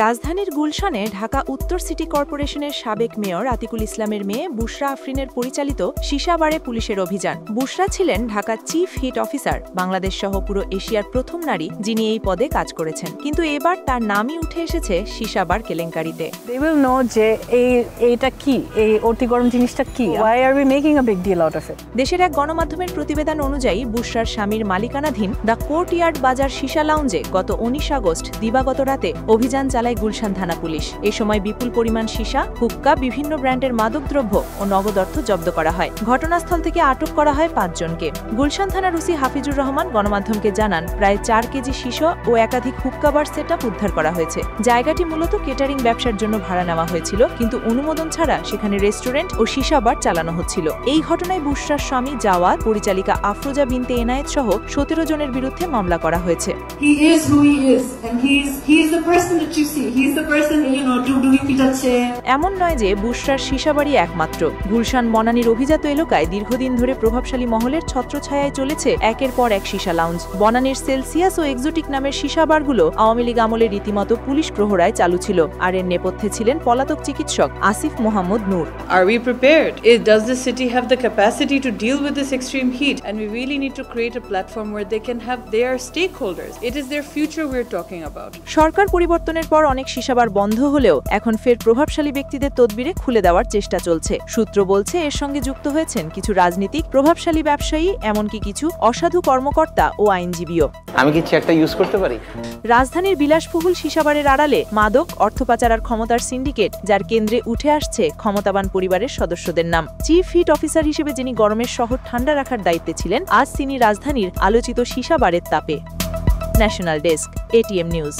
রাজধানীর গুলশানে ঢাকা উত্তর সিটি কর্পোরেশনের সাবেক মেয়র আতিকুল ইসলামের মেয়ে বুশরা আফরিনের পরিচালিত সীসাবারে পুলিশের অভিযান। বুশরা ছিলেন Dhaka chief heat officer, Bangladesh সহ পুরো এশিয়ার প্রথম নারী যিনি এই পদে কাজ করেছেন। কিন্তু এবার তার নামই উঠে এসেছে সীসাবার কেলেঙ্কারিতে। They will know যে এইটা কি, এই অতি গরম জিনিসটা কি, why are we making a big deal out of it? দেশের এক গণমাধ্যমের প্রতিবেদন অনুযায়ী বুশরার স্বামীর মালিকানাধীন দ্য কোর্টইয়ার্ড বাজার সীসা লাউঞ্জে গত 19 আগস্ট দিবাগত রাতে অভিযান চালায় গুলশান থানা পুলিশ। এ সময় বিপুল পরিমাণ সীসা, হুক্কা, বিভিন্ন ব্র্যান্ডের মাদকদ্রব্য ও নগদ অর্থ জব্দ করা হয়। ঘটনাস্থল থেকে আটক করা হয় 5 জনকে। গুলশান থানার ওসি হাফিজুর রহমান গণমাধ্যমকে জানান, প্রায় 4 কেজি সীসা ও একাধিক হুক্কা বার সেটআপ উদ্ধার করা হয়েছে। জায়গাটি মূলত কেটারিং ব্যবসার জন্য ভাড়া নেওয়া হয়েছিল, কিন্তু অনুমোদন ছাড়া সেখানে রেস্টুরেন্ট ও সীসা বার চালানো হচ্ছিল। এই ঘটনায় বুশরার স্বামী জাওয়াদ, পরিচালিকা আফরোজা বিনতে এনায়েত সহ 17 জনের বিরুদ্ধে মামলা করা হয়েছে। এমন নয় যে বুশরার সীসাবাড়ি একমাত্র। গুলশান বনানীর অভিজাত এলাকায় দীর্ঘদিন ধরে প্রভাবশালী মহলের ছত্রছায়ায় চলেছে একের পর এক সীসা লাউঞ্জ। বনানীর সেলসিয়াস ও এক্সোটিক নামের সীসাবারগুলো আওয়ামী লীগ আমলে রীতিমতো পুলিশ প্রহরায় চালু ছিল, আর এর নেপথ্যে ছিলেন পলাতক চিকিৎসক আসিফ মোহাম্মদ নূর। Are we prepared? Does the city have the capacity to deal with this extreme heat? And we really need to create a platform where they can have their stakeholders. It is their future we're talking about. সরকার পরিবর্তনের পর অনেক সীসাবার বন্ধ হলেও এখন ফের প্রভাবশালী ব্যক্তিদের তদবিরে খুলে দেওয়ার চেষ্টা চলছে। সূত্র বলছে এর সঙ্গে যুক্ত হয়েছেন কিছু রাজনীতিক, প্রভাবশালী ব্যবসায়ী, এমনকি কিছু অসাধু কর্মকর্তা ও আইনজীবীও। আমি কি চেকটা ইউজ করতে পারি? রাজধানীর বিলাসবহুল সীসাবারের আড়ালে মাদক, অর্থ পাচার আর ক্ষমতার সিন্ডিকেট, যার কেন্দ্রে উঠে আসছে ক্ষমতাবান পরিবারের সদস্যদের নাম। চিফ হিট অফিসার হিসেবে যিনি গরমের শহর ঠান্ডা রাখার দায়িত্বে ছিলেন, আজ তিনি রাজধানীর আলোচিত সীসাবারের তাপে। National desk, ATM news.